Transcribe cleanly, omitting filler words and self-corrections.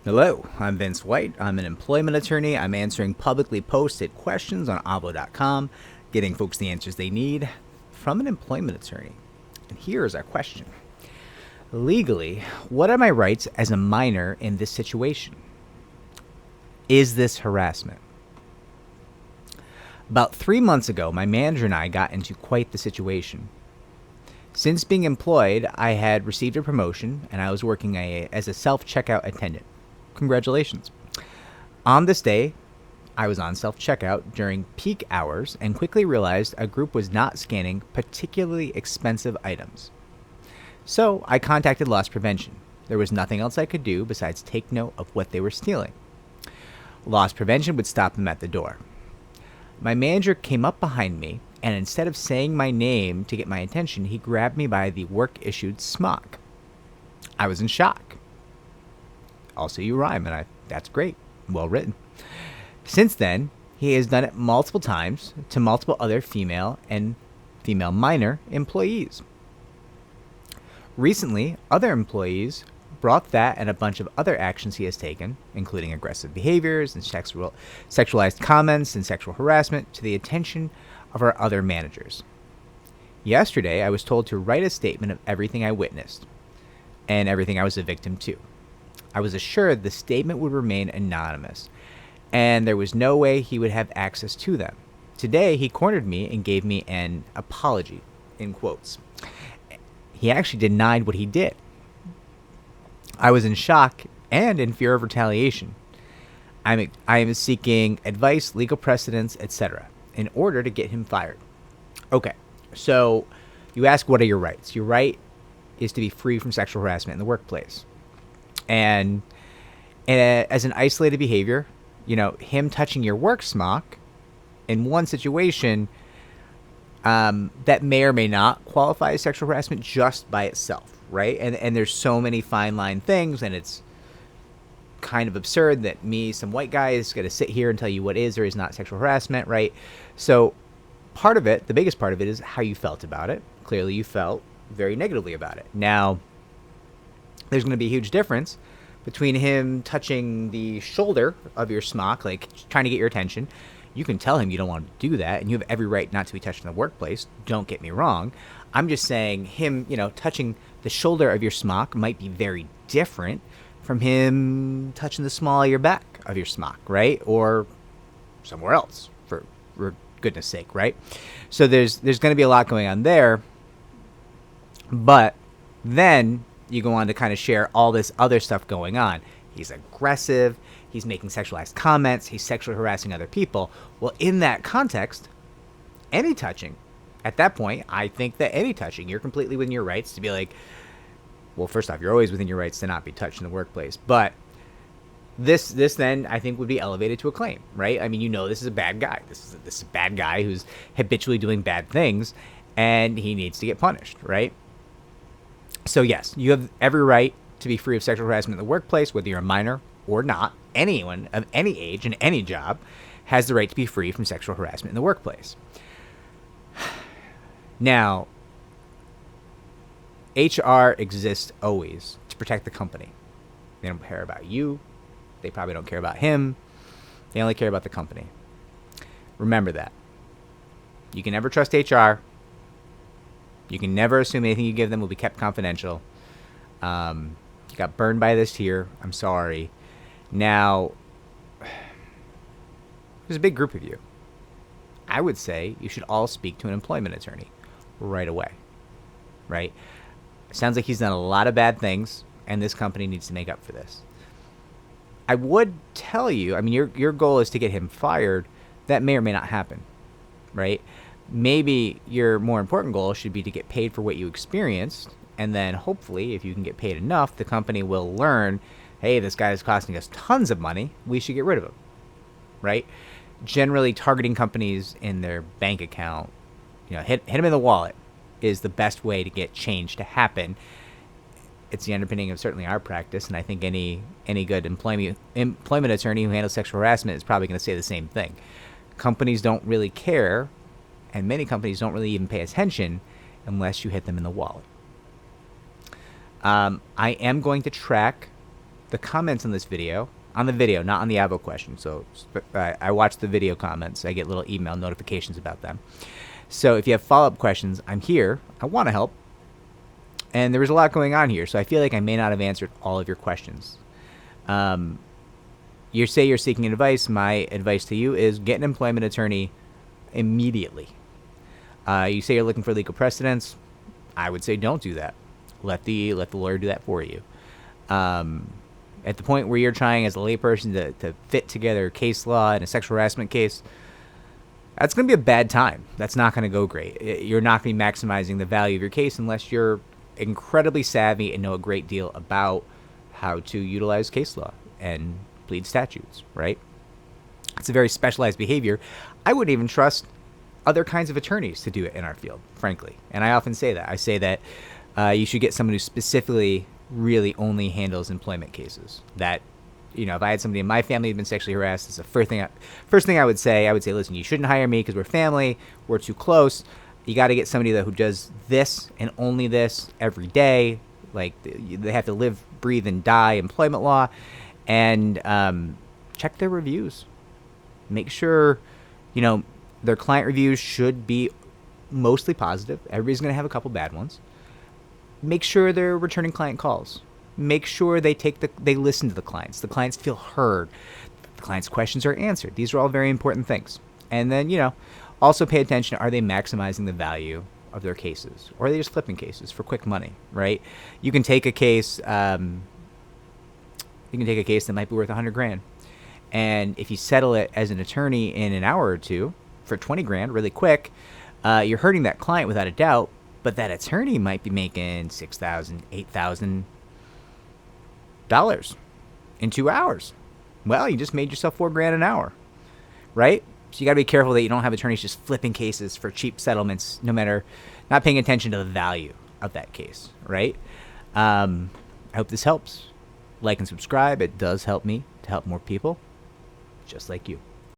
Hello, I'm Vince White. I'm an employment attorney. I'm answering publicly posted questions on abo.com, getting folks the answers they need from an employment attorney. And here is our question. Legally, what are my rights as a minor in this situation? Is this harassment? About 3 months ago, my manager and I got into quite the situation. Since being employed, I had received a promotion and I was working as a self-checkout attendant. Congratulations. On this day, I was on self-checkout during peak hours and quickly realized a group was not scanning particularly expensive items. So I contacted loss prevention. There was nothing else I could do besides take note of what they were stealing. Loss prevention would stop them at the door. My manager came up behind me, and instead of saying my name to get my attention, he grabbed me by the work-issued smock. I was in shock. Also, you rhyme, and that's great. Well written. Since then, he has done it multiple times to multiple other female and female minor employees. Recently, other employees brought that and a bunch of other actions he has taken, including aggressive behaviors and sexualized comments and sexual harassment, to the attention of our other managers. Yesterday, I was told to write a statement of everything I witnessed and everything I was a victim to. I was assured the statement would remain anonymous, and there was no way he would have access to them. Today, he cornered me and gave me an apology, in quotes. He actually denied what he did. I was in shock and in fear of retaliation. I am seeking advice, legal precedents, etc., in order to get him fired. Okay, so you ask, what are your rights? Your right is to be free from sexual harassment in the workplace. And as an isolated behavior, him touching your work smock in one situation, that may or may not qualify as sexual harassment just by itself, right? And there's so many fine line things, and it's kind of absurd that some white guy is going to sit here and tell you what is or is not sexual harassment, right? So part of it, the biggest part of it, is how you felt about it. Clearly you felt very negatively about it. Now, there's going to be a huge difference between him touching the shoulder of your smock, like trying to get your attention. You can tell him you don't want to do that, and you have every right not to be touched in the workplace. Don't get me wrong. I'm just saying him, touching the shoulder of your smock might be very different from him touching the small of your back of your smock, right? Or somewhere else, for goodness sake, right? So there's going to be a lot going on there. But then you go on to kind of share all this other stuff going on. He's aggressive. He's making sexualized comments. He's sexually harassing other people. Well, in that context, any touching, at that point, I think that any touching, you're completely within your rights to be like, well, first off, you're always within your rights to not be touched in the workplace. But this then, I think, would be elevated to a claim, right? I mean, this is a bad guy. This is a bad guy who's habitually doing bad things, and he needs to get punished, right? So yes, you have every right to be free of sexual harassment in the workplace, whether you're a minor or not. Anyone of any age in any job has the right to be free from sexual harassment in the workplace. Now, HR exists always to protect the company. They don't care about you. They probably don't care about him. They only care about the company. Remember that. You can never trust HR. You can never assume anything you give them will be kept confidential. You got burned by this here. I'm sorry. Now, there's a big group of you. I would say you should all speak to an employment attorney right away. Right? It sounds like he's done a lot of bad things, and this company needs to make up for this. I would tell you, I mean, your goal is to get him fired. That may or may not happen. Right? Maybe your more important goal should be to get paid for what you experienced, and then hopefully, if you can get paid enough, the company will learn, hey, this guy is costing us tons of money, we should get rid of him, right? Generally, targeting companies in their bank account, hit them in the wallet is the best way to get change to happen. It's the underpinning of certainly our practice, and I think any good employment attorney who handles sexual harassment is probably going to say the same thing. Companies don't really care, and many companies don't really even pay attention unless you hit them in the wallet. I am going to track the comments on this video, on the video, not on the Avo question. So I watch the video comments. I get little email notifications about them. So if you have follow-up questions, I'm here. I want to help. And there was a lot going on here, so I feel like I may not have answered all of your questions. You say you're seeking advice. My advice to you is get an employment attorney immediately. You say you're looking for legal precedents. I would say don't do that. Let the lawyer do that for you. At the point where you're trying as a layperson to fit together case law in a sexual harassment case, that's going to be a bad time. That's not going to go great. You're not going to be maximizing the value of your case unless you're incredibly savvy and know a great deal about how to utilize case law and plead statutes, right? It's a very specialized behavior. I wouldn't even trust other kinds of attorneys to do it in our field, frankly. And I often say that. I say that you should get someone who specifically really only handles employment cases. That, you know, if I had somebody in my family who'd been sexually harassed, it's the first thing I would say. I would say, listen, you shouldn't hire me because we're family, we're too close. You got to get somebody who does this and only this every day. Like, they have to live, breathe, and die employment law. And check their reviews. Make sure, you know, their client reviews should be mostly positive. Everybody's going to have a couple bad ones. Make sure they're returning client calls. Make sure they listen to the clients. The clients feel heard. The client's questions are answered. These are all very important things. And then, you know, also pay attention. Are they maximizing the value of their cases? Or are they just flipping cases for quick money, right? You can take a case, that might be worth $100,000. And if you settle it as an attorney in an hour or two for $20,000 really quick, you're hurting that client without a doubt. But that attorney might be making $6,000, $8,000 in 2 hours. Well, you just made yourself $4,000 an hour, right? So you got to be careful that you don't have attorneys just flipping cases for cheap settlements, not paying attention to the value of that case, right? I hope this helps. Like and subscribe. It does help me to help more people just like you.